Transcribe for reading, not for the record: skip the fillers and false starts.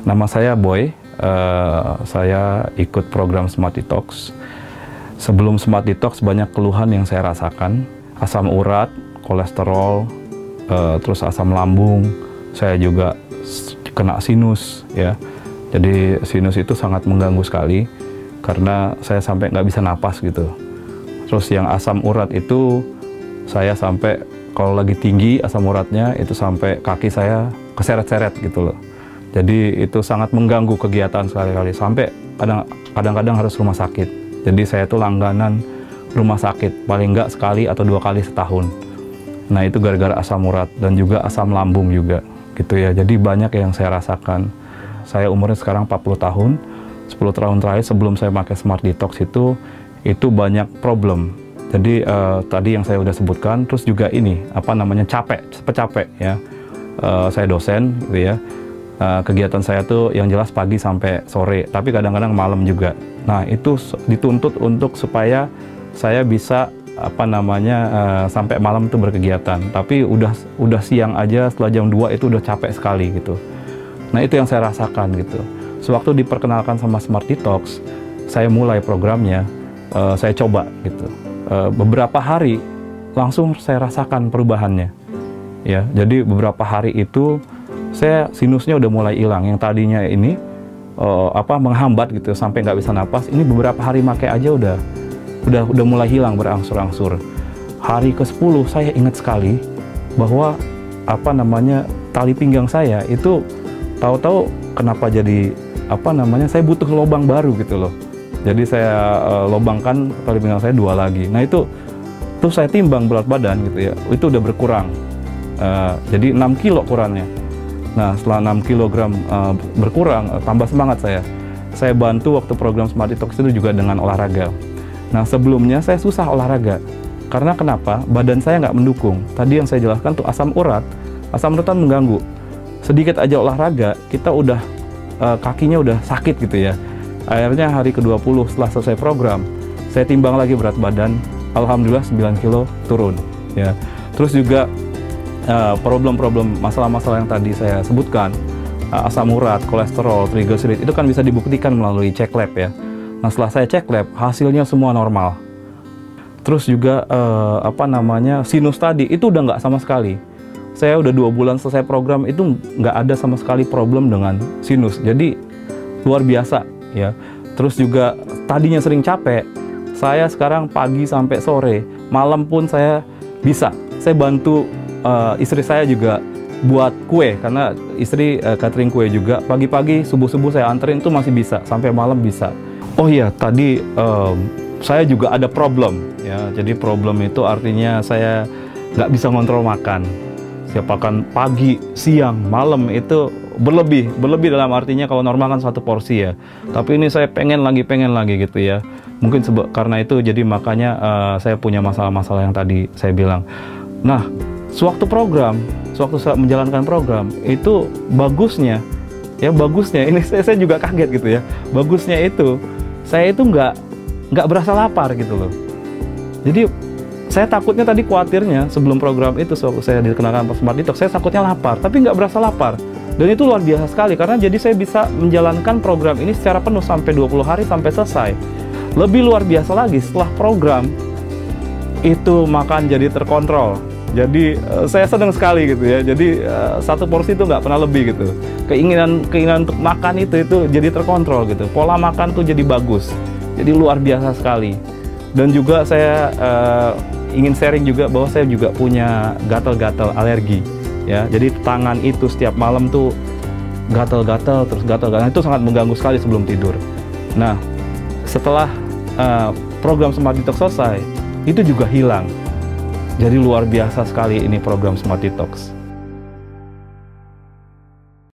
Nama saya Boy, saya ikut program Smart Detox. Sebelum Smart Detox banyak keluhan yang saya rasakan, asam urat, kolesterol, terus asam lambung, saya juga kena sinus ya. Jadi sinus itu sangat mengganggu sekali karena saya sampai nggak bisa napas gitu. Terus yang asam urat itu saya sampai kalau lagi tinggi asam uratnya itu sampai kaki saya keseret-seret gitu loh. Jadi itu sangat mengganggu kegiatan sekali-kali, sampai kadang-kadang harus rumah sakit. Jadi saya tuh langganan rumah sakit, paling nggak sekali atau 2 kali setahun. Nah itu gara-gara asam urat dan juga asam lambung juga gitu ya. Jadi banyak yang saya rasakan. Saya umurnya sekarang 40 tahun, 10 tahun terakhir sebelum saya pakai Smart Detox itu banyak problem. Jadi tadi yang saya udah sebutkan, terus juga ini, capek ya. Saya dosen gitu ya. Kegiatan saya tuh yang jelas pagi sampai sore, tapi kadang-kadang malam juga. Nah itu dituntut untuk supaya saya bisa sampai malam tuh berkegiatan. Tapi udah siang aja setelah jam 2 itu udah capek sekali gitu. Nah itu yang saya rasakan gitu. Sewaktu diperkenalkan sama Smart Detox, saya mulai programnya, saya coba gitu. Beberapa hari langsung saya rasakan perubahannya. Ya, jadi beberapa hari itu saya sinusnya udah mulai hilang. Yang tadinya ini menghambat gitu sampai nggak bisa napas, ini beberapa hari pakai aja udah mulai hilang berangsur-angsur. Hari ke-10 saya ingat sekali bahwa tali pinggang saya itu tahu-tahu kenapa jadi saya butuh lubang baru gitu loh. Jadi saya lubangkan tali pinggang saya 2 lagi. Nah itu tuh saya timbang berat badan gitu ya, itu udah berkurang. Jadi 6 kilo kurangnya. Nah setelah 6 kg berkurang, tambah semangat saya. Saya bantu waktu program Smart Detox itu juga dengan olahraga. Nah sebelumnya saya susah olahraga. Karena kenapa? Badan saya nggak mendukung. Tadi yang saya jelaskan tuh asam urat kan mengganggu. Sedikit aja olahraga, kita udah kakinya udah sakit gitu ya. Akhirnya hari ke-20 setelah selesai program, saya timbang lagi berat badan, alhamdulillah 9 kilo turun ya. Terus juga problem-problem masalah-masalah yang tadi saya sebutkan, asam urat, kolesterol, triglycerid itu kan bisa dibuktikan melalui cek lab ya. Nah setelah saya cek lab, hasilnya semua normal. Terus juga sinus tadi itu udah nggak sama sekali. Saya udah 2 bulan selesai program itu nggak ada sama sekali problem dengan sinus. Jadi luar biasa ya. Terus juga tadinya sering capek, saya sekarang pagi sampai sore, malam pun saya bisa. Saya bantu istri saya juga buat kue, karena istri catering kue juga. Pagi-pagi, subuh-subuh saya anterin itu masih bisa, sampai malam bisa. Oh iya, tadi saya juga ada problem ya. Jadi problem itu artinya saya nggak bisa ngontrol makan. Siapakan pagi, siang, malam itu berlebih dalam artinya kalau normal kan 1 porsi ya. Tapi ini saya pengen lagi gitu ya. Mungkin karena itu jadi makanya saya punya masalah-masalah yang tadi saya bilang. Nah, sewaktu saya menjalankan program itu bagusnya ini saya juga kaget gitu ya. Bagusnya itu saya itu nggak berasa lapar gitu loh. Jadi saya takutnya tadi khawatirnya sebelum program itu saya dikenalkan Smart Detox, saya takutnya lapar, tapi nggak berasa lapar. Dan itu luar biasa sekali karena jadi saya bisa menjalankan program ini secara penuh sampai 20 hari sampai selesai. Lebih luar biasa lagi setelah program itu makan jadi terkontrol. Jadi saya senang sekali gitu ya. Jadi 1 porsi itu nggak pernah lebih gitu. Keinginan untuk makan itu jadi terkontrol gitu. Pola makan tuh jadi bagus. Jadi luar biasa sekali. Dan juga saya ingin sharing juga bahwa saya juga punya gatal-gatal alergi ya. Jadi tangan itu setiap malam tuh gatal-gatal itu sangat mengganggu sekali sebelum tidur. Nah setelah program Smart Detox selesai itu juga hilang. Jadi luar biasa sekali ini program Smart Detox.